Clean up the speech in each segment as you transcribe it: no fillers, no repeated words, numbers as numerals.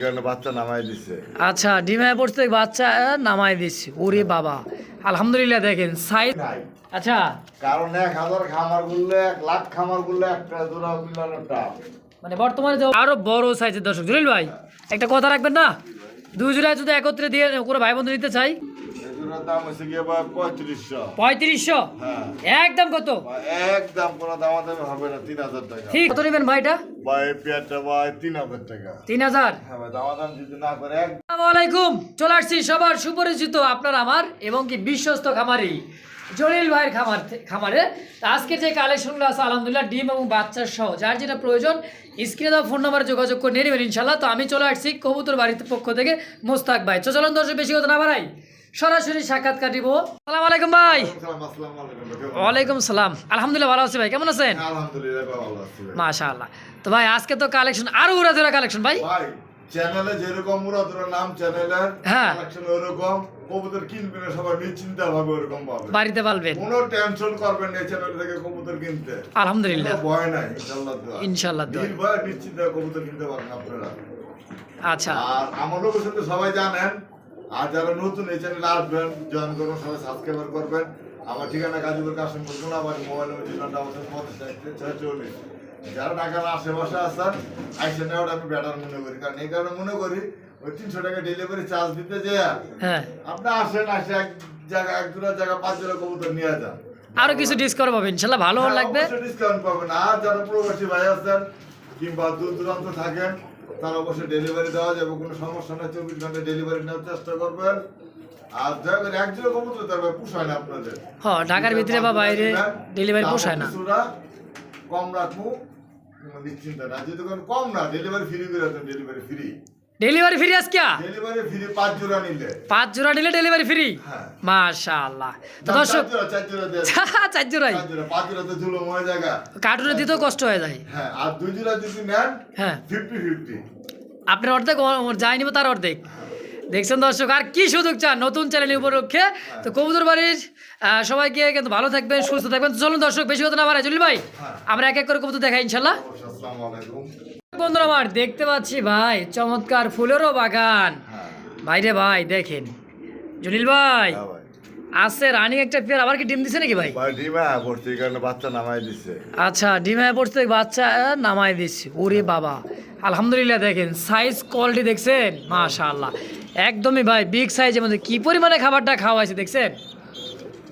বাচ্চা নামাই দিছে। আচ্ছা ডিমায় পড়তে বাচ্চা নামাই দিছি। ওরে বাবা আলহামদুলিল্লাহ দেখেন সাইজ। আচ্ছা কারণ 1000 খামার গুললে 1 লাখ খামার গুললে একটা জোড়া মিলানোটা মানে বর্তমানে যে আরো বড় সাইজের দর্শক জলিল ভাই একটা কথা রাখবেন না, দুই জোড়া যদি একত্রে দিয়ে কোনো ভাই বন্ধু নিতে চাই এগুলোর দাম হচ্ছে গিয়ে 3500। 3500 হ্যাঁ একদম কত? একদম কোনো দামাদামি হবে না, 3000 টাকা। ঠিক কত নেবেন ভাইটা? ভাই পেয়ারটা ভাই 3000 টাকা। 3000। হ্যাঁ ভাই দামাদাম যদি না করে আসসালামু আলাইকুম, চলে আসছি সবার সুপরিচিত আপনার আমার এবং কি বিশ্বস্ত খামারি জলিল ভাইয়ের খামারে। আজকের যে কালেকশনগুলো আছে আলহামদুলিল্লাহ ডিম এবং বাচ্চার সহ যার যেটা প্রয়োজন স্ক্রিনে দেওয়া ফোন নাম্বারে যোগাযোগ করে নিয়ে নেবেন ইনশাল্লাহ। তো আমি চলে আসছি কবুতর বাড়ির পক্ষ থেকে মোস্তাক ভাই। তো চলুন দর্শক বেশি কথা না বাড়াই সরাসরি সাক্ষাৎকার দিব। আসসালামু আলাইকুম ভাই। ওয়ালাইকুম সালাম। আলহামদুলিল্লাহ ভালো আছি ভাই, কেমন আছেন? আলহামদুলিল্লাহ ভালো আছি ভাই। মাশাআল্লাহ। তো ভাই আজকে তো কালেকশন আরো উড়াধুরা কালেকশন ভাই। ভাই চ্যানেলে যেরকম উড়াধুরা নাম চ্যানেলের হ্যাঁ কালেকশন ওরকম কবুতর কিনবেন সবাই নিশ্চিন্তে ভাবে ওরকম পাবে, বাড়িতে পালবেন, কোনো টেনশন করবেন না চ্যানেল থেকে কবুতর কিনতে। আলহামদুলিল্লাহ কোনো ভয় নাই ইনশাআল্লাহ। ইনশাআল্লাহ নির্ভয় নিশ্চিন্তে কবুতর কিনতে পারবেন আপনারা। আচ্ছা আর আমার লোকের সাথে সবাই জানেন, আর যারা নতুন এই চ্যানেলে আসবেন জয়েন করবেন, সবাই সাবস্ক্রাইব করবেন। আমার ঠিকানা গাজীপুর কাশিমপুর কোনাবাড়ি, মোবাইল নম্বর 0945 যারা ঢাকার আশেপাশে আছেন আইসেন না, ওটা আমি বেটার মনে করি। কারণ এই কারণে মনে করি ওই 300 টাকা ডেলিভারি চার্জ দিতে যায় হ্যাঁ আপনি আসেন, আসে এক জায়গা এক দুটা জায়গা 5 জোড়া কবুতর নিয়ে যান, আরো কিছু ডিসকাউন্ট পাবেন ইনশাআল্লাহ, ভালো লাগবে, ডিসকাউন্ট পাবেন। আর যারা প্রবাসী ভাই আছেন কিংবা দূর দূরান্ত থাকেন তারা অবশ্যই ডেলিভারি দেওয়া যাবে, কোনো সমস্যা নেই, 24 ঘন্টা ডেলিভারি নেওয়ার চেষ্টা করবেন। আর দয়া করে এক জোড়া কবুতর তারপরে পোষায় না আপনাদের। হ্যাঁ ঢাকার ভিতরে বা বাইরে ডেলিভারি পোষায় না, কম রাখবো নিশ্চিন্তা না, যদি কোনো কম না ডেলিভারি ফ্রি করে দেন, ডেলিভারি ফ্রি। ডেলিভারি ফ্রি আজকে ডেলিভারি ফ্রি 5 জোড়া নিলে, 5 জোড়া নিলে ডেলিভারি ফ্রি। হ্যাঁ মাশাআল্লাহ। তো দর্শক 4 জোড়া দেন, 4 জোড়াই 5 জোড়া তো জুলুম হয়ে জায়গা, কার্টুনে দিতেও কষ্ট হয়ে যায়। হ্যাঁ আর 2 জোড়া যদি নেন হ্যাঁ 50-50। আপনার অর্ধেক যাই নিব তার অর্ধেক। দেখছেন দর্শক আর কি সুযোগ চান নতুন চ্যানেল উপলক্ষে। তো কবুতর বাড়ির সবাইকে কিন্তু ভালো থাকবেন, সুস্থ থাকবেন। চলুন দর্শক বেশি কথা না বাড়াই জলিল ভাই আমরা এক এক করে কবুতর দেখাই ইনশাআল্লাহ। আসসালামু আলাইকুম বন্ধুরা আমার দেখতে পাচ্ছি ভাই চমৎকার ফুলেরও বাগান। ভাই রে ভাই দেখেন জলিল ভাই আছে রানিং একটা পেয়ার, আবার কি ডিম দিছে নাকি ভাই? ভাই ডিমা পড়ছে এই কারণে বাচ্চা নামাই দিছে। আচ্ছা ডিমায় পড়তে বাচ্চা নামাই দিছি। ওরে বাবা আলহামদুলিল্লাহ দেখেন সাইজ কোয়ালিটি দেখছেন মাশাআল্লাহ একদমই ভাই বিগ সাইজের মধ্যে কি পরিমাণে খাবারটা খাওয়াইছে দেখছেন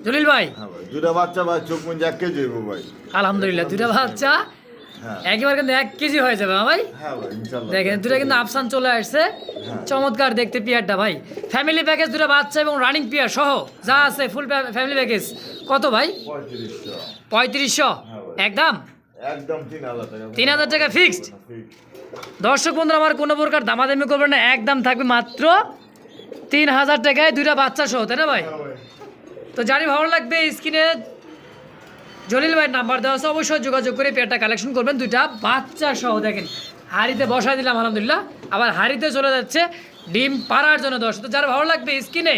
জলিল ভাই। হ্যাঁ ভাই দুটা বাচ্চা ভাই চোখ মুঞ্জে 1 কেজি হইব ভাই। আলহামদুলিল্লাহ দুটা বাচ্চা একেবারে কিন্তু 1 কেজি হয়ে যাবে ভাই। হ্যাঁ ভাই ইনশাআল্লাহ দেখেন দুটা কিন্তু আফসান চলে আসছে, চমৎকার দেখতে পেয়ারটা ভাই। ফ্যামিলি প্যাকেজ দুটা বাচ্চা এবং রানিং পেয়ার সহ যা আছে ফুল ফ্যামিলি প্যাকেজ কত ভাই? 3500 একদম একদম 3000 টাকা। 3000 টাকা ফিক্সড। দর্শক বন্ধুরা আমার কোনো প্রকার দামাদামি করবেন না, একদম থাকবে মাত্র 3000 টাকায় দুইটা বাচ্চা সহ, তাই না ভাই? তো জানি ভালো লাগবে স্ক্রিনে জলিল ভাইয়ের নাম্বার দেওয়া আছে, অবশ্যই যোগাযোগ করে পেয়ারটা কালেকশন করবেন দুইটা বাচ্চা সহ। দেখেন হাড়িতে বসাই দিলাম আলহামদুলিল্লাহ, আবার হাড়িতে চলে যাচ্ছে ডিম পাড়ার জন্য। দর্শক তো যারা ভালো লাগবে স্ক্রিনে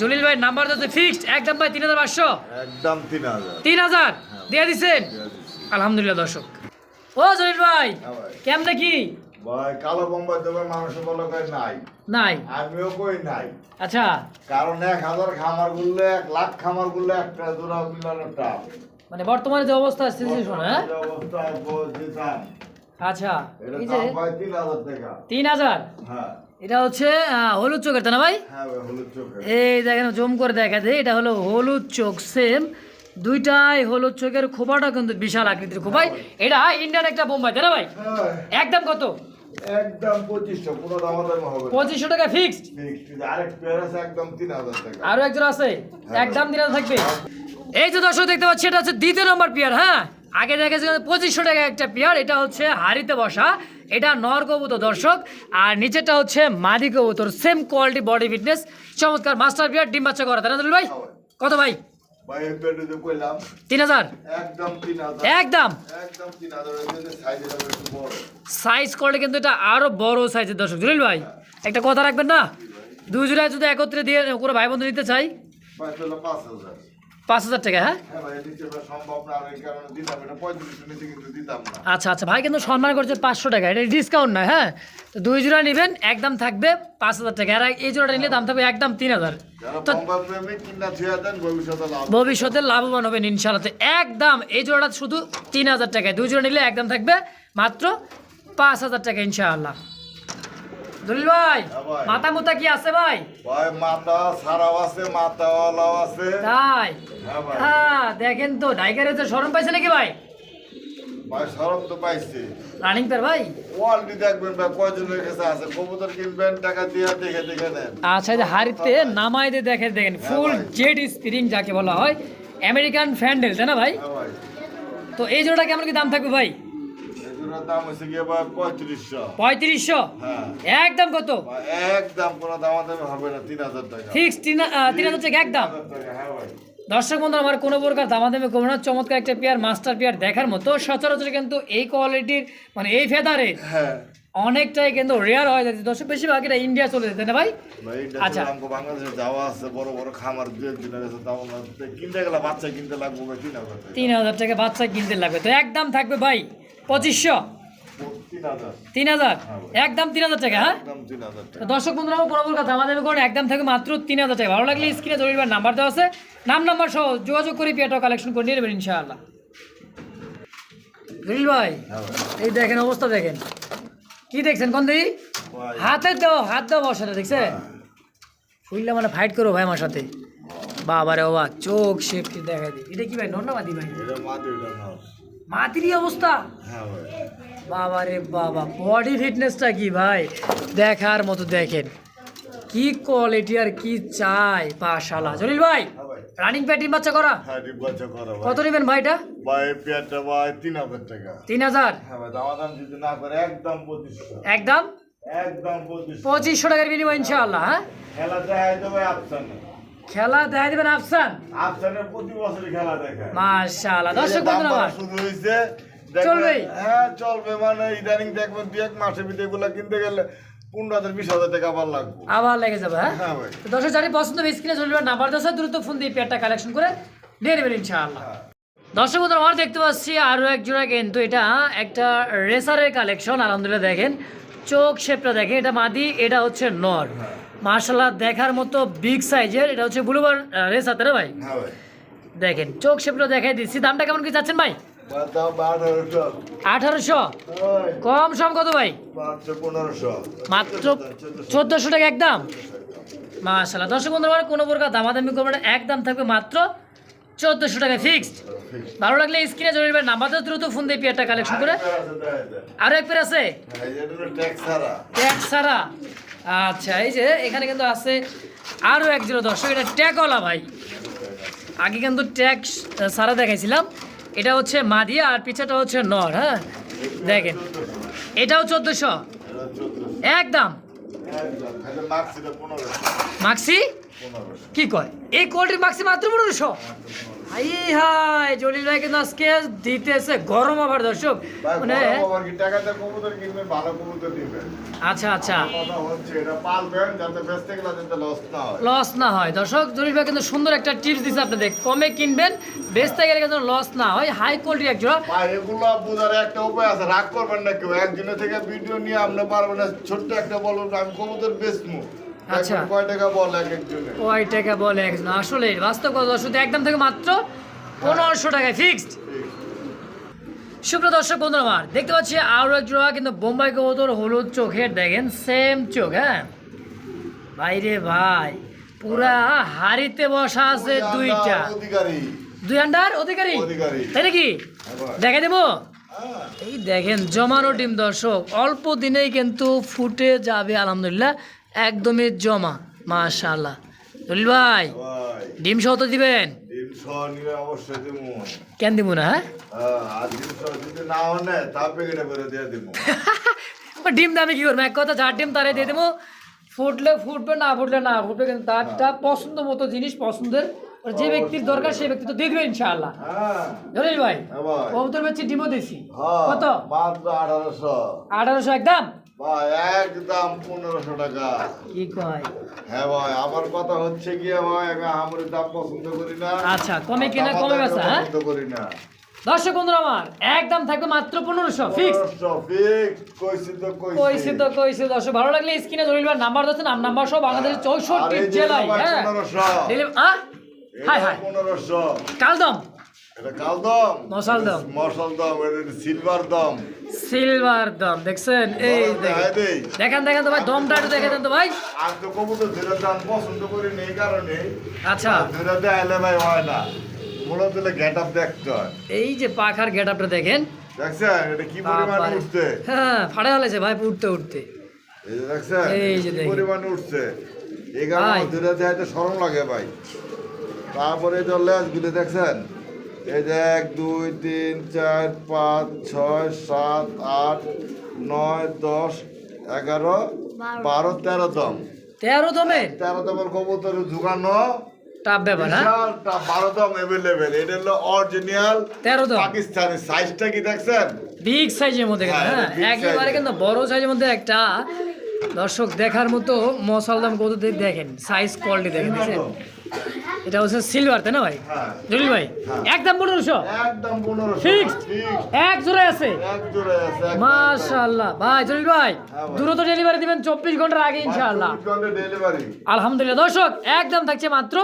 জলিল ভাইয়ের নাম্বার দিতে ফিক্সড একদম ভাই 3500 একদম 3000 দিয়ে দিছেন আলহামদুলিল্লাহ। দর্শক ও জলিল ভাই কেমনে কি ভাই কালো বোম্বাই দেবে মানুষ বলো কই নাই নাই, আমিও কই নাই। আচ্ছা কারণ 1000 খামার গুললে 1 লাখ খামার গুললে একটা জোড়া মিলানোটা মানে বর্তমানে যে অবস্থা সিচুয়েশন হ্যাঁ অবস্থা বুঝিতাম। আচ্ছা এটা এই যে দাম ভাই 3000 টাকা। 3000 হ্যাঁ এটা হচ্ছে হলুদ চোখের তাই না ভাই? হ্যাঁ ভাই হলুদ চোখের। এই দেখেন জুম করে দেখা যায় এটা হলো হলুদ চোখ, সেম দুইটাই হলুদ চোখের খোপাটা কিন্তু বিশাল আকৃতির খোপাই। এটা ইন্ডিয়ান একটা বোম্বাই তাই না ভাই? একদম কত? একদম 2500, কোনো দামাদামি হবে না। 2500 টাকা ফিক্সড। ফিক্সড। আরেক পেয়ার আছে একদম 3000 টাকা। আরো একজন আছে একদম 3000 থাকবে। এই যে দর্শক দেখতে পাচ্ছি এটা হচ্ছে দ্বিতীয় নম্বর পেয়ার। হ্যাঁ আগে দেখা যাচ্ছে 2500 টাকা একটা পেয়ার, এটা হচ্ছে হাড়িতে বসা, এটা নর কবুতর দর্শক, আর নিচেটা হচ্ছে মাদি কবুতর, সেম কোয়ালিটি বডি ফিটনেস চমৎকার মাস্টার পেয়ার ডিম বাচ্চা করা তাই না ভাই? কত ভাই? ভাই এক পেয়ার যদি কইলাম 3000 একদম 3000 একদম একদম 3000 এর সাইজটা একটু বড় সাইজ করলে কিন্তু এটা আরো বড় সাইজের দর্শক জলিল ভাই একটা কথা রাখবেন না, দুই জোড়া যদি একত্রে দিয়ে কোনো ভাই বন্ধু নিতে চাই ভাই তাহলে 5000 5,000 টাকা। হ্যাঁ হ্যাঁ ভাই, নিচে ভাই সম্ভব না, আমি এই কারণে দিতাম এটা 35 নিচে কিন্তু দিতাম না। আচ্ছা আচ্ছা ভাই কিন্তু সম্মান করছে 500 টাকা, এটা ডিসকাউন্ট নয়। হ্যাঁ তো 2 জোড়া নেবেন একদম থাকবে 5,000 টাকা, আর এই জোড়াটা নিলে দাম থাকবে একদম 3,000। যারা তো বোম্বাই প্রেমিক কিনা ছুঁয়ে দেন ভবিষ্যতে লাভ। ভবিষ্যতে লাভবান হবেন ইনশাআল্লাহ। তো একদম এই জোড়াটা শুধু 3,000 টাকায়, 2 জোড়া নিলে একদম থাকবে মাত্র 5,000 টাকা ইনশাআল্লাহ। জলিল ভাই হ্যাঁ ভাই। মাথা মুতা কি আছে ভাই? ভাই মাথা সারাও আছে, মাথাওয়ালাও আছে। তাই? হ্যাঁ ভাই। হ্যাঁ দেখেন তো ডাইগারে যে শরম পাইছে নাকি ভাই? ভাই সরব তো পাইছি। রানিং পেয়ার ভাই। কোয়ালিটি দেখবেন ভাই কয়জনের কাছে আছে, কবুতর কিনবেন টাকা দিয়ে দেখে দেখে নেন। আচ্ছা এই যে হাড়িতে নামাই দিয়ে দেখেন ফুল ভাই। জেড স্প্রিং যাকে বলা হয়, আমেরিকান ফ্যান্ডেল, তাই না ভাই? হ্যাঁ ভাই। তো এই জোড়াটা কেমন কি দাম থাকবে ভাই? এগুলোর দাম হচ্ছে গিয়ে ভাই 3500। 3500? হ্যাঁ একদম কত? ভাই, একদম কোনো দামাদামি হবে না, 3000 টাকা। ফিক্স 3,000 টাকা একদম। 3000 টাকা, হ্যাঁ ভাই। দর্শক বন্ধু আমার কোনো প্রকার দামাদামি করবো না, চমৎকার একটা পেয়ার, মাস্টার পেয়ার দেখার মতো। সচরাচর কিন্তু এই কোয়ালিটির মানে এই ফেদারের হ্যাঁ অনেকটাই কিন্তু রেয়ার হয়ে যাচ্ছে দর্শক, বেশিরভাগ এটা ইন্ডিয়া চলে যেতে না ভাই? ভাই এটা আচ্ছা। তো আমাকে বাংলাদেশে যাওয়া আছে, বড় বড় খামার দু একদিনের কাছে দাম কিনতে গেলে বাচ্চা কিনতে লাগবে ভাই 3000 টাকা। 3,000 টাকা বাচ্চা কিনতে লাগবে। তো একদম থাকবে ভাই 2500? 3000। 3,000? হ্যাঁ ভাই। একদম 3,000 টাকা। হ্যাঁ একদম 3000 তো টাকা। দর্শক বন্ধুরা কোনো প্রকার দামাদামি করে একদম থাকবে মাত্র 3,000 টাকা। ভালো লাগলে স্ক্রিনে জরুরি নাম্বার দেওয়া আছে, নাম্বার সহ যোগাযোগ করে পেয়ারটা কালেকশন করে নিয়ে নেবেন ইনশাআল্লাহ। জলিল ভাই হ্যাঁ ভাই। এই দেখেন অবস্থা দেখেন, কি দেখছেন কোন দিই? ভাই। হাত দাও বসাতে দেখছে ফুললে মানে ফাইট করো ভাই আমার সাথে। বাবারে বাবা চোখ শেপ কি দেখা দিই, এটা কি ভাই নন্নাবাদি ভাই? এটা মাটি এটা না। মাতিরি অবস্থা। হ্যাঁ ভাই। বাবারে বাবা বডি ফিটনেসটা কি ভাই দেখার মতো, দেখেন কি কোয়ালিটি আর কি চাই মাশাআল্লাহ। জলিল ভাই হ্যাঁ ভাই। রানিং প্যাড ডিম বাচ্চা করা হ্যাঁ ডিম বাচ্চা করা ভাই। কত নেবেন ভাই এটা? ভাই পেয়ারটা ভাই 3000 টাকা। 3,000? হ্যাঁ ভাই, দামাদাম যদি না করে একদম 2500। একদম একদম 2500। 2500 টাকার বিনিময় ইনশাআল্লাহ। হ্যাঁ খেলা দেখাই দেবে আফসানে। খেলা দেখা দিবেন আফসান? আফসানে প্রতি বছরই খেলা দেখায়। মাশাআল্লাহ। দর্শক বন্ধুরা আমার শুরু হয়েছে, দেখবেন- চলবেই? হ্যাঁ চলবে, মানে ইদানিং দেখবেন 2-1 মাসের ভিতরে এগুলা কিনতে গেলে 15,000-20,000 টাকা আবার লাগবে। আবার লেগে যাবে। হ্যাঁ হ্যাঁ ভাই। তো দর্শক যারা পছন্দ হবে স্ক্রিনে চলবে নাম্বার দেওয়া আছে, দ্রুত ফোন দিয়ে পেয়ারটা কালেকশন করে নিয়ে নেবেন ইনশাআল্লাহ। দর্শক বন্ধুরা আমরা দেখতে পাচ্ছি আরও এক জোড়া, কিন্তু এটা একটা রেসারের কালেকশন। আলহামদুলিল্লাহ দেখেন চোখ শেপটা দেখেন, এটা মাদি, এটা হচ্ছে নর। মার্শাল্লাহ দেখার মতো বিগ সাইজের, এটা হচ্ছে ব্লুবার রেসার, তাই না ভাই? হ্যাঁ ভাই। দেখেন চোখ শেপটা দেখাই দিচ্ছি। দামটা কেমন কি চাচ্ছেন ভাই? ভাই দাম 1800। 1800? ওই, কম সম কত ভাই? 1500। মাত্র 1400 টাকা একদম। মাশাআল্লাহ। দর্শক বন্ধুরা কোনো প্রকার দামাদামি করবে না, একদম থাকবে মাত্র 1400 টাকা ফিক্সড। ভালো লাগলে স্ক্রিনে জরুরি নাম্বারটা দ্রুত ফোন দিয়ে পেয়ারটা কালেকশন করে। আরো এক পেয়ার আছে হ্যাঁ, এটা হলো ট্যাক্স ছাড়া। ট্যাগ ছাড়া। আচ্ছা এই যে এখানে কিন্তু আছে আরো এক জোড়া দর্শক, এটা ট্যাগওয়ালা ভাই। আগে কিন্তু ট্যাগ ছাড়া দেখাইছিলাম, এটা হচ্ছে মাদিয়া আর পিছাটা হচ্ছে নর। হ্যাঁ দেখেন এটাও 1400 এটা 1400। একদম। একদম। খালি মার্কস এটা 1500। মাক্সি 1500। কি কয় এই কোয়ালিটির মাক্সি মাত্র 1500? হাই হাই জলিল ভাই কিন্তু আজকে দিতেছে গরম আবার দর্শক ভাই, মানে। বড় বাবার কি টাকাতে কবুতর কিনবেন, ভালো কবুতর দিবেন। আচ্ছা আচ্ছা কথা হচ্ছে এটা পালবেন যাতে বেচতে গেলে যাতে লস না হয়। লস না হয়। দর্শক জলিল ভাই কিন্তু সুন্দর একটা টিপস দিচ্ছে আপনাদের, কমে কিনবেন বেচতে গেলে কিন্তু লস না হয়, হাই কোয়ালিটি এক জোড়া। ভাই এগুলো বোঝার একটা উপায় আছে, রাগ করবেন না কেউ। একদিনের থেকে ভিডিও নিয়ে আপনি পারবেন না, ছোট্ট একটা বলবেন আমি কবুতর বেচমু। আচ্ছা। দেখবেন কয় টাকা বল এক একজনে। কয় টাকা বলে একজন, আসলে বাস্তব কথা শুধু একদম থেকে মাত্র 1500 টাকায় ফিক্সড। সুপ্রিয় দর্শক বন্ধুরা আমার দেখতে পাচ্ছি আরও এক জোড়া কিন্তু বোম্বাই কবুতর, হলুদ চোখের, দেখেন সেম চোখ। হ্যাঁ ভাই রে ভাই পুরা হাড়িতে বসা আছে দুইটা, অধিকারী। 2 আন্ডার অধিকারী, অধিকারী। তাই নাকি? আবার। দেখাই দেবো। হ্যাঁ। এই দেখেন জমানো ডিম দর্শক, অল্প দিনেই কিন্তু ফুটে যাবে আলহামদুলিল্লাহ, একদমই জমা মাশাআল্লাহ। জলিল ভাই ভাই ডিম সহ তো দিবেন? ডিম সহ নিলে অবশ্যই দিব। কেন দিব না? হ্যাঁ আর ডিম সহ যদি না হলে তা প্যাকেটে করে দিয়ে দিব। ডিম দামে কি করবো, এক কথা যার ডিম তারে দিয়ে দেবো, ফুটলে ফুটবে না ফুটলে না ফুটবে, কিন্তু তারটা পছন্দ মতো জিনিস পছন্দের যে ব্যক্তির দরকার সেই ব্যক্তি তো দিয়ে দেবে ইনশাআল্লাহ। হ্যাঁ। জলিল ভাই হ্যাঁ ভাই। কবুতর বেচছি ডিমও দিছি হ্যাঁ, কত? মাত্র 1800। 1800 একদম। ভাই একদম 1500 টাকা। কি কয়? হ্যাঁ ভাই, আমার কথা হচ্ছে গিয়ে ভাই আমি আহামরি দাম পছন্দ করি না। আচ্ছা, কমে কিনা কমে বেচা, হ্যাঁ? পছন্দ করি না। দর্শক বন্ধুরা আমার একদম থাকবে মাত্র 1500 ফিক্স। 1500 ফিক্স, কইছি তো কইছি দর্শক, ভালো লাগলে স্ক্রিনে জলিল ভাই নাম্বার দিচ্ছেন, নাম্বার সহ বাংলাদেশের 64 জেলায়, হ্যাঁ 1500 হাই হাই 1500 কালদম, এটা কালদম, মশালদম, মশালদম, এটা সিলভার দম। সিলভার দম দেখছেন? এই দেখেন দেখেন তো ভাই, দমটা একটু দেখে দেন তো ভাই। আর তো কবুতর ধরে দাম পছন্দ করি না, এই কারণে আচ্ছা, ধরে দেয়ালে ভাই হয় না, মূলত গেট আপ দেখতে হয়। এই যে পাখার গেট আপটা দেখেন, দেখছেন এটা কি পরিমাণ উঠছে? হ্যাঁ ফাড়ে হলেছে ভাই উঠতে উঠতে, এই যে দেখছেন এই যে কি দেখেন। পরিমাণ উঠছে, এই কারণে ধরে দেয়াতে শরম লাগে ভাই। তারপরে যে লেজগুলো দেখছেন, এই যে 1 2 3 4 5 6 7 8 9 10 11 12 13 দম। 13 দমে 13 দমের কবুতর ঝুকানো টাপ ব্যাপার, হ্যাঁ? বিশালটা 12 দম अवेलेबल। এটা হলো অরিজিনাল 13 দম পাকিস্তানি। সাইজটা কি দেখছেন? বিগ সাইজের মধ্যে কিন্তু, হ্যাঁ, হ্যাঁ big একেবারে size। কিন্তু বড় সাইজের মধ্যে একটা দর্শক দেখার মতো মশালদম কত দেখেন, সাইজ কোয়ালিটি দেখেন, দেখছেন? এটা হচ্ছে সিলভার, তাই না ভাই হ্যাঁ, জলিল ভাই? হ্যাঁ। একদম 1500 একদম 1500 Fixed? এক জোড়া আছে, এক জোড়া আছে, এক মাশাআল্লাহ ভাই জলিল ভাই, হ্যাঁ ভাই। দ্রুত ডেলিভারি দিবেন 24 ঘন্টার আগে ইনশাআল্লাহ। ডেলিভারি। আলহামদুলিল্লাহ দর্শক, একদম থাকছে মাত্র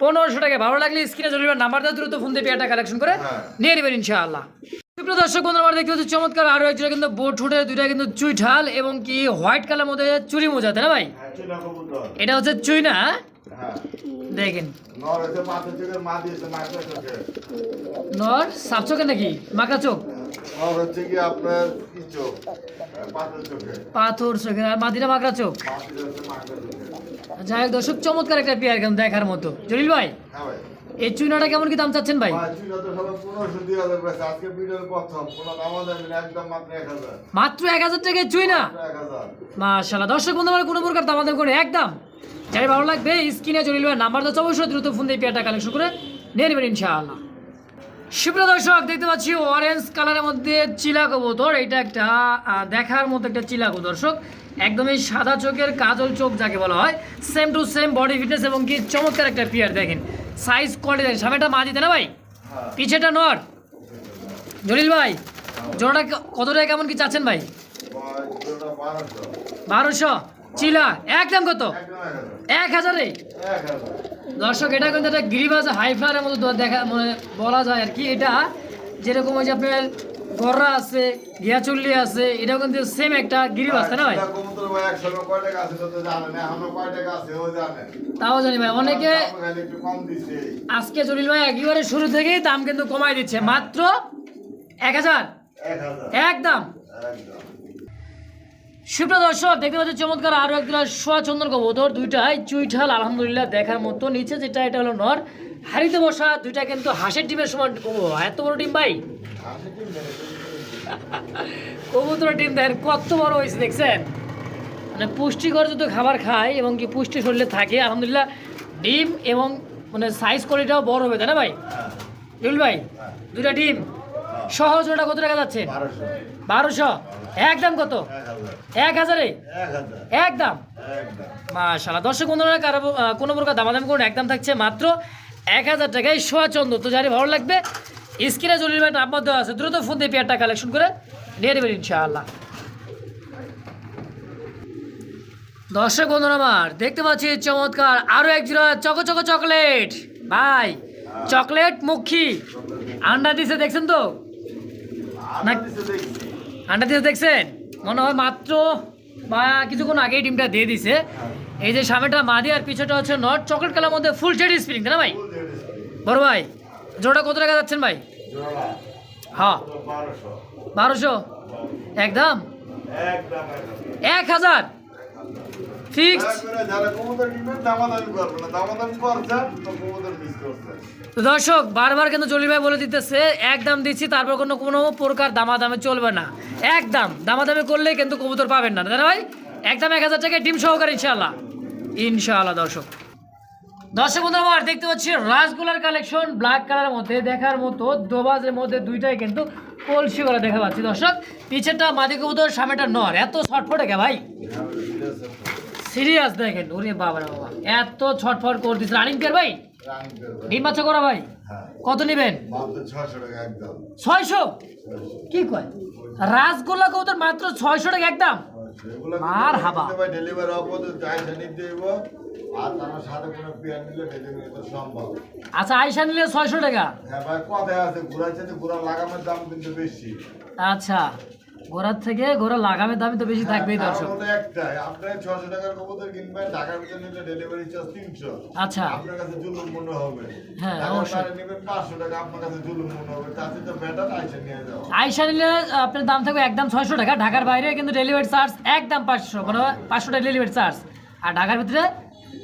1500 টাকা। ভালো লাগলে স্ক্রিনে জলিল ভাই নাম্বার দাও, দ্রুত ফোন দিয়ে পেয়ারটা কালেকশন করে হ্যাঁ। নিয়ে নেবেন ইনশাআল্লাহ। সুপ্রিয় দর্শক বন্ধুরা, আমরা দেখতে পাচ্ছি চমৎকার আরো একজোড়া কিন্তু বোট ঠোঁটে, দুইটা কিন্তু চুইঠাল এবং কি হোয়াইট কালার মধ্যে চুরি মোজা, তাই না ভাই? হ্যাঁ, চীনা কবুতর। এটা হচ্ছে চুইনা, হ্যাঁ, দেখেন নর হচ্ছে মাথা চোখের মা দিয়েছে মাথা চোখে। নর সাপ চোখে নাকি মাকড়া চোখ? নর হচ্ছে কি আপনার কি চোখ? পাথর চোখে। পাথর চোখে, আর মাদিরা মাকড়া চোখ। মাথা হচ্ছে মাথা চোখে। যাই হোক দর্শক, চমৎকার একটা পেয়ার কিন্তু দেখার মতো। জলিল ভাই হ্যাঁ ভাই। এই চুইনাটা কেমন কি দাম চাচ্ছেন ভাই? ভাই, চীনা তো সবাই 1500 দিয়ে হাজার পেয়েছে। আজকে ভিডিওর প্রথম কোনো দামও দেবেন একদম মাত্র 1000। মাত্র 1000 টাকায় চুইনা, 1000। মাশাআল্লাহ। দর্শক বন্ধু আমার কোনো প্রকার দামাদাম করে একদম, যাই ভালো লাগবে স্ক্রিনে জলিল ভাই নাম্বার তো অবশ্যই দ্রুত ফোন দিয়ে পেয়ারটা কালেকশন করে নিয়ে নেবেন ইনশাআল্লাহ। সুপ্রিয় দর্শক দেখতে পাচ্ছি অরেঞ্জ কালারের মধ্যে চিলা কবুতর, এটা একটা দেখার মতো একটা চিলা কবুতর দর্শক, একদমই সাদা চোখের কাজল চোখ যাকে বলা হয়, same to same body fitness এবং কি চমৎকার একটা পেয়ার দেখেন, সাইজ কোয়ালিটি দেখেন। সামনেটা মাঝি, তাই না ভাই? হ্যাঁ। পিছেটা নর। জলিল ভাই জোড়াটা কত টাকা কেমন কি চাচ্ছেন ভাই? ভাই, জোড়া 1200। 1200 চিলা, একদম কত? একদম 1000-এ 1000। দর্শক, এটা কিন্তু একটা গিরিবাজ হাই ফ্লায়ারের মতো দেখা মানে বলা যায় আর কি। এটা যেরকম ওই যে আপনার গররা আছে, গিয়াচুল্লি আছে, এটাও কিন্তু সেম একটা গিরিবাজ, তাই না ভাই? চীনা কবুতর ভাই 100 কয় টাকা আছে তো জানেন না, আমরা কয় টাকা আছে ও জানে। তাও জানি ভাই, অনেকে দাম খালি একটু কম দিছে। আজকে জলিল ভাই একেবারে শুরু থেকেই দাম কিন্তু কমাই দিচ্ছে, মাত্র 1000 1000। একদম। একদম। সুপ্রিয় দর্শক দেখতে পাচ্ছি চমৎকার আরো একটা সোয়া চন্দন কবুতর, দুইটাই চুইঠাল আলহামদুলিল্লাহ দেখার মতো। নিচে যেটা এটা হলো নর, হাড়িতে বসা দুইটা কিন্তু হাঁসের ডিমের সমান। এত বড় ডিম ভাই, কবুতরের ডিম দেখেন কত বড় হয়েছে, দেখছেন? মানে পুষ্টিকর যত খাবার খায় এবং কি পুষ্টি শরীরে থাকে, আলহামদুলিল্লাহ ডিম এবং মানে সাইজ কোয়ালিটিটাও বড় হবে, তাই না ভাই? জুল ভাই দুইটা ডিম সহজ, ওটা কত টাকা যাচ্ছে? 1200 একদম কত? 1000-এ 1000। একদম। মাশাআল্লাহ দর্শক বন্ধুরা, কারো কোনো প্রকার দামাদামি করুন, একদম থাকছে মাত্র 1000 টাকায় সোয়া চন্দ্র। তো যারা ভালো লাগবে স্ক্রিনে জলিল ভাই নাম্বার দেওয়া আছে, দ্রুত ফোন দিয়ে পেয়ারটা কালেকশন করে নিয়ে নেবেন ইনশাআল্লাহ। দর্শক বন্ধুরা আমার দেখতে পাচ্ছি চমৎকার আরো এক জোড়া চকো চকো চকলেট ভাই, চকলেট মুখী আন্ডা দিছে, দেখছেন তো? না আন্ডা দিছে দেখছেন? মনে হয় মাত্র বা কিছুক্ষণ আগেই ডিমটা দিয়ে দিছে। এই যে সামনেটা মাদি আর পিছটা হচ্ছে নট, চকলেট কালার মধ্যে ফুল জেড স্প্রিং, তাই না ভাই? বড় ভাই জোড়া কত টাকা যাচ্ছেন ভাই? হ্যাঁ 1200 একদম। 1000 ফিক্সড। তো দর্শক বারবার কিন্তু জলিল ভাই বলে দিতেছে একদম দিচ্ছি, তারপর কোনো প্রকার দামাদামে চলবে না, একদম দামাদামে করলে কিন্তু কবুতর পাবেন না, তাই না ভাই? একদম 1000 টাকায় ডিম সহকারে ইনশাআল্লাহ ইনশাআল্লাহ। দর্শক বন্ধুরা আমার দেখতে পাচ্ছি রাসগোলার কালেকশন, ব্ল্যাক কালারের মধ্যে দেখার মতো, দোবাজের মধ্যে দুইটাই কিন্তু কলসি করা দেখা পাচ্ছি দর্শক। পিছেরটা মাদি কবুতর, সামনেটা নর, এত ছটফটে কে ভাই? সিরিয়াস দেখেন, ওরে বাবা রে বাবা, এত ছটফট করে দিচ্ছে। রানিং পেয়ার ভাই, ডিম বাচ্চা করা ভাই, কত নেবেন? 600? কি কয়, রাসগোল্লা কবুতর মাত্র 600 টাকা একদম? আর হাবা ডেলিভারি অপদে যাইছে নিতে দেব, আর আমার সাথে কোনো পেয়ার নিলে ডেলিভারি তো সম্ভব। আচ্ছা, আইসা নিলে 600 টাকা? হ্যাঁ ভাই, কথায় আছে ঘোরার চাইতে ঘোড়া লাগামের দাম কিন্তু বেশি। আচ্ছা, ঘোড়ার থেকে ঘোড়া লাগামের দামই তো বেশি থাকবেই দর্শক। একটাই আপনি 600 টাকার কবুতর কিনবেন, ঢাকার ভিতরে নিলে ডেলিভারি চার্জ 300। আচ্ছা, আপনার কাছে জুলুম মনে হবে। হ্যাঁ ঢাকার অবশ্যই। বাইরে নিবেন 500 টাকা, আপনার কাছে জুলুম মনে হবে। তাতে তো বেটার আইসা নিয়ে যাও। আইসা নিলে আপনার দাম থাকবে একদম 600 টাকা, ঢাকার বাইরে কিন্তু ডেলিভারি চার্জ একদম 500, মানে 500 টাকা ডেলিভারি চার্জ, আর ঢাকার ভিতরে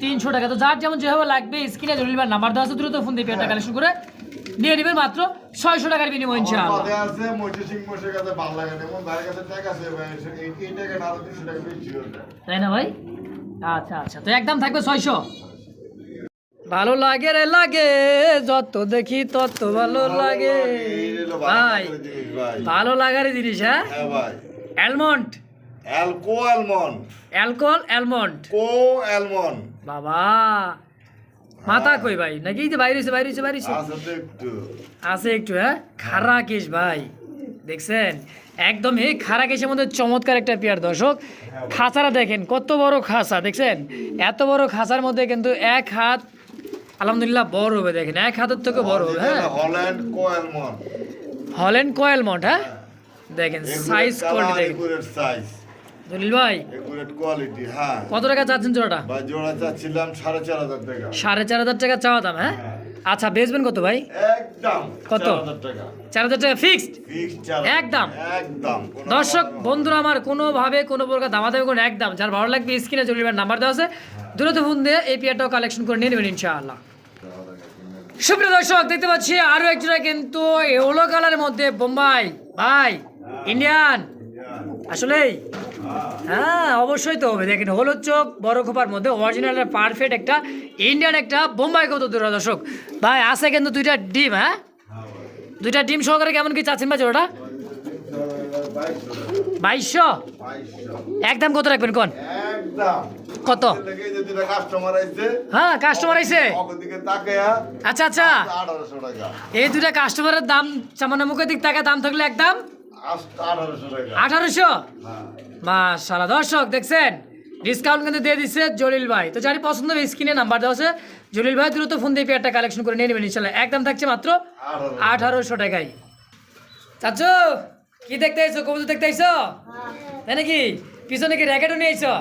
300 টাকা। তো যার যেমন যেভাবে লাগবে স্ক্রিনে জরুরি নাম্বার দেওয়া আছে, দ্রুত ফোন দিয়ে পেয়ারটা কালেকশন করে নিয়ে নেবেন মাত্র 600 টাকার বিনিময় ইনশাআল্লাহ। কথায় আছে মইতে সিং মোশের কাছে ভালো লাগে না, এমন ভাইয়ের কাছে টাকা আছে ভাই, এই টাকা না 300 টাকা বেশি হয়ে যায়। তাই না ভাই? আচ্ছা আচ্ছা, তো একদম থাকবে 600। ভালো লাগে রে লাগে, যত দেখি তত ভালো লাগে ভাই, ভালো লাগার জিনিস। হ্যাঁ হ্যাঁ ভাই, almond, almond, alcohol almond almond বাবা, মাথা কই ভাই নাকি? এই যে বাইরে হইছে আছে তো একটু। আছে একটু। হ্যাঁ, খারা কেশ ভাই, দেখছেন একদম এই খারা কেশের মধ্যে চমৎকার একটা পেয়ার দর্শক। খাঁচারা দেখেন কত বড় খাঁচা, দেখছেন এত বড় খাঁচার মধ্যে কিন্তু এক হাত আলহামদুলিল্লাহ বড় হবে, দেখেন এক হাতের থেকে বড় হবে। হ্যাঁ, হল্যান্ড কোয়েলমন্ড, হল্যান্ড কোয়েলমন্ড। হ্যাঁ, দেখেন সাইজ কোয়ালিটি দেখেন একুরেট সাইজ, দলিল ভাই একুরেট কোয়ালিটি। হ্যাঁ কত টাকা চাচ্ছেন জোড়াটা? ভাই জোড়া চাচ্ছিলাম 4,500 টাকা। 4,500 টাকা চাওয়া দাম। হ্যাঁ, আচ্ছা বেচবেন কত ভাই? একদম কত? 4,000 টাকা। 4,000 টাকা ফিক্সড? ফিক্স 4,000 একদম। একদম। দর্শক বন্ধুরা আমার, কোনোভাবে কোনো প্রকার দামাদামি কোনো একদম, যার ভালো লাগবে স্ক্রিনে চলে যাবেন, নাম্বার দেওয়া আছে, দ্রুত ফোন দিয়ে এই পেয়ারটাও কালেকশন করে নিয়ে নেবেন ইনশাআল্লাহ। সুপ্রিয় দর্শক দেখতে পাচ্ছি আরও একজোড়া কিন্তু ইয়েলো কালারের মধ্যে বোম্বাই ভাই, ইন্ডিয়ান আসলেই। হ্যাঁ অবশ্যই তো হবে, দেখেন হলুদ চোখ বড় খোপার মধ্যে অরিজিনাল পারফেক্ট একটা ইন্ডিয়ান একটা বোম্বাই কত দূর দর্শক ভাই, আছে কিন্তু দুইটা ডিম। হ্যাঁ, দুইটা ডিম সহকারে কেমন কি চাচ্ছেন ভাই জোড়াটা? 2200? একদম কত রাখবেন কোন? একদম কত? লেগে যে দুটো কাস্টমার আইছে, হ্যাঁ কাস্টমার আইছে। ওদিকে তাকায়া আচ্ছা আচ্ছা, 1,800 টাকা। এই দুইটা কাস্টমারের দাম সামান্য মুখের দিক টাকা দাম থাকলে একদম 1,800 টাকা। 1800? হ্যাঁ মাশাআল্লাহ দর্শক দেখছেন ডিসকাউন্ট কিন্তু দিয়ে দিচ্ছে জলিল ভাই। তো যারই পছন্দ হবে স্ক্রিনে নাম্বার দেওয়া আছে, জলিল ভাই দ্রুত ফোন দিয়ে পেয়ারটা কালেকশন করে নিয়ে নেবেন ইনশাআল্লাহ। একদম থাকছে মাত্র 1800 টাকায়। চাচু কি দেখতে আইছো? কবুতর দেখতে আইছো তাই নাকি? পিছনে কি র্যাকেটও নিয়ে আইছো?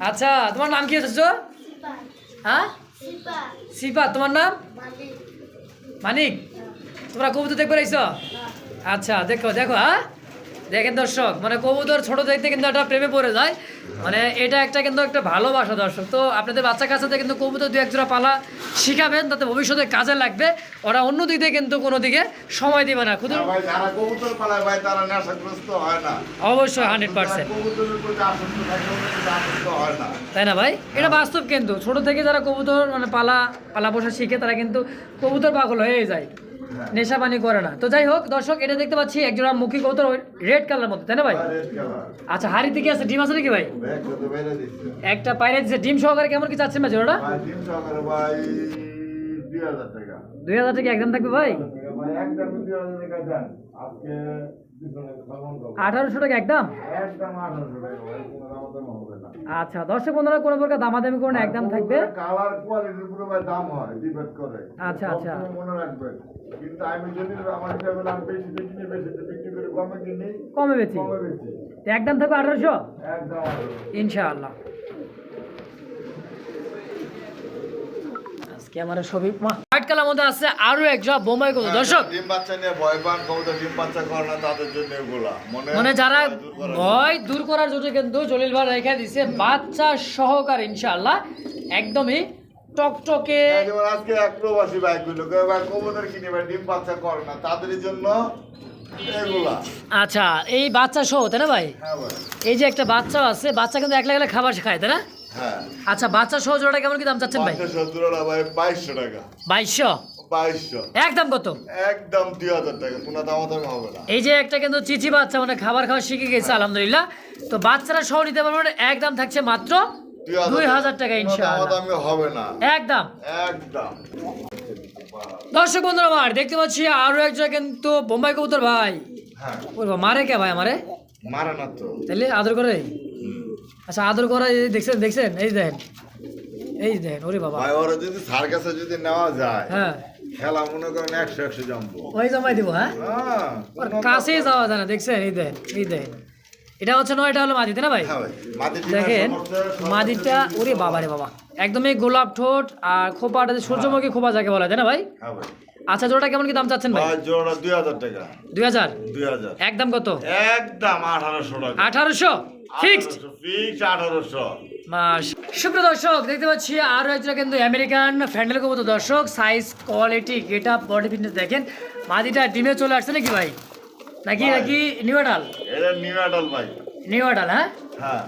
আচ্ছা, তোমার নাম কি চাচু? হ্যাঁ সিপা, তোমার নাম মানিক। তোমরা কবুতর দেখতে আইছো? আচ্ছা দেখো দেখো। হ্যাঁ দেখেন দর্শক, মানে কবুতর ছোট দেখতে কিন্তু একটা প্রেমে পড়ে যায়, মানে এটা একটা কিন্তু একটা ভালোবাসা দর্শক। তো আপনাদের বাচ্চা কাচ্চাদের কিন্তু কবুতর দু এক জোড়া পালা শিখাবেন, তাতে ভবিষ্যতে কাজে লাগবে। ওরা অন্য দিকে কিন্তু কোনো দিকে সময় দিবে না। খুদুর ভাই যারা কবুতর পালায় ভাই তারা নেশাগ্রস্ত হয় না, অবশ্যই 100%, কবুতরের প্রতি আসক্ত থাকে ওদের প্রতি আসক্ত হয় না। তাই না ভাই? এটা বাস্তব কিন্তু ছোট থেকে যারা কবুতর মানে পালা পোষা শিখে তারা কিন্তু কবুতর পাগল হয়ে যায়, নেশা পানি করে না। তো যাই হোক দর্শক, এটা দেখতে পাচ্ছি একজোড়া মুখী কবুতর রেড কালার মধ্যে, তাই না ভাই? আচ্ছা, হাড়ি থেকে আছে, ডিম আছে নাকি ভাই? একটা পায়রা দিচ্ছে ডিম সহকারে, কেমন কি চাচ্ছেন ভাই জোড়াটা? 2000 টাকা একদম থাকবে ভাই? 1800 টাকা একদম? আচ্ছা দর্শক বন্ধুরা, কোনো প্রকার দামাদামি করে না, একদম থাকবে। কালার কোয়ালিটির পুরো ভাই দাম হয়, ডিপেন্ড করে। আচ্ছা আচ্ছা, মনে রাখবেন, কিন্তু আমি যদি আমার হিসাবে দাম বেশি কিনে বেশি বিক্রি করে কমে কিনি, কমে বেশি কমে বেশি একদম থাকবে 1800 একদম ইনশাআল্লাহ। আজকে আমার ছবি হোয়াইট কালার মধ্যে আছে আরো একটা বোম্বাই কত দর্শক। ডিম বাচ্চা নিয়ে ভয় পান, কবুতর ডিম বাচ্চা করে না তাদের জন্য এগুলা মানে যারা ভয় দূর করার জন্য কিন্তু জলিল ভাই রেখে দিছে বাচ্চা সহকার ইনশাআল্লাহ, একদমই টকটকে। যেমন আজকে এক প্রবাসী ভাই গুলো কবুতর কিনে ভাই ডিম বাচ্চা করে না, তাদের জন্য এগুলা। আচ্ছা, এই বাচ্চা সহ তাই না ভাই? হ্যাঁ ভাই, এই যে একটা বাচ্চা আছে, বাচ্চা কিন্তু একলা একলা খাবার খায় তাই না? হ্যাঁ। আচ্ছা, বাচ্চা সহ জোড়াটা কেমন কি দাম চাচ্ছেন ভাই? 570 ভাই 2200 টাকা। 2200? 2200 একদম কত? একদম 2000 টাকা, কোনো দামাদামি হবে না। এই যে একটা কিন্তু চিচি বাচ্চা মানে খাবার খাওয়া শিখে গেছে আলহামদুলিল্লাহ। তো বাচ্চারা সহ নিতে পারবেন, একদম থাকছে মাত্র 2000 টাকা কোনো ইনশাআল্লাহ, দামাদামি হবে না, একদম। একদম। দর্শক বন্ধুরা আমার দেখতে পাচ্ছি আরো একজন কিন্তু বোম্বাই কবুতর ভাই। হ্যাঁ, ওরে বাবা, মারে কে ভাই আমারে? মারে না তো। তাহলে আদর করে? আচ্ছা আদর করা, এই দেখছেন দেখছেন, এই দেখেন, এই দেখেন, ওরে বাবা। ভাই ওরা যদি সার্কাসে যদি নেওয়া যায়, হ্যাঁ, খেলা মনে করেন 100 জমবো। ওই জমাই দিব। হ্যাঁ, হ্যাঁ, ওর কাছেই যাওয়া যায় না, দেখছেন? এই দেখেন, এই দেখেন, এটা হচ্ছে নয়, এটা হলো মাদিতে না ভাই? হ্যাঁ ভাই, মাটি দেখেন সমস্যা, মাদিটা, ওরে বাবা রে বাবা, একদমই গোলাপ ঠোঁট আর খোপাটা যে সূর্যমুখী খোপা যাকে বলা যায় না ভাই? হ্যাঁ ভাই। আচ্ছা জোড়াটা কেমন কি দাম চাচ্ছেন ভাই? ভাই জোড়া 2000 টাকা। 2000? 2000 একদম কত? একদম 1800 টাকা। 1800 ফিক্সড? ফিক্স 1800। মাস। সুপ্রিয় দর্শক দেখতে পাচ্ছি আরো একটা কিন্তু আমেরিকান ফ্যান্ডেল কবুতর। দর্শক size, quality, get up, body fitness দেখেন। মাদিটা ডিমে চলে আসছে নাকি ভাই? নাকি ভাই। নাকি নিউ অ্যাডাল? এটা নিউ অ্যাডাল ভাই। নিউ অ্যাডাল, হ্যাঁ। হ্যাঁ,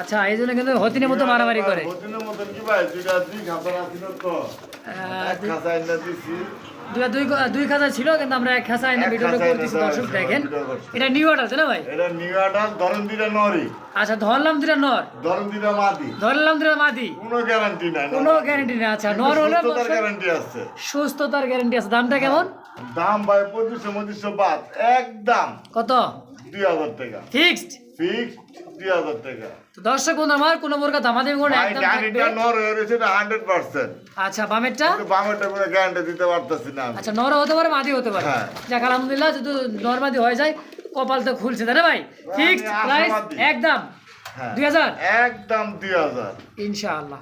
আচ্ছা, এই জন্য কিন্তু হতিনের মতো মারামারি করে। হতিনের মতন কি ভাই, দুইটা দুই খাতা রাখিল তো, এক খাতা এনে দিছি। দুই খাঁচা ছিল, কিন্তু আমরা এক খাঁচা এনে এক ভিডিওটা খাঁচা এনে করতেছি। দেওয়া দর্শক হয়েছে, দেখেন, ভিডিও করছি। এটা নিউ অ্যাডাল তাই না ভাই? এটা নিউ অ্যাডাল, ধরেন দিটা নরি, আচ্ছা, ধরলাম দুটা নর, ধরেন দিটা মাদি, ধরলাম দুটা মাদি, কোনো গ্যারান্টি নাই, কোনো গ্যারান্টি নেই। আচ্ছা, নর হলে গ্যারান্টি আছে, সুস্থতার গ্যারান্টি আছে। দামটা কেমন? দাম ভাই 2500 বাদ, একদম কত? 2000 টাকা। ফিক্সড? ফিক্স 2000 টাকা। তো দর্শক বন্ধু আমার কোনো প্রকার দামাদামি করে ভাই একদম ডানিটা থাকবে। নর হয়ে রয়েছে, এটা 100%। আচ্ছা, বামেরটা? কিন্তু বামেরটা কোনো গ্যারান্টি দিতে পারতেছি না আমি। আচ্ছা, নর হতে পারে, মাদি হতে পারে। হ্যাঁ। যাক আলহামদুলিল্লাহ, যদি নর মাদি হয়ে যায় কপাল তো খুলছে তাই না ভাই? ফিক্সড আমি প্রাইস আশাবাদী। একদম হ্যাঁ, 2000 একদম 2000। ইনশাআল্লাহ।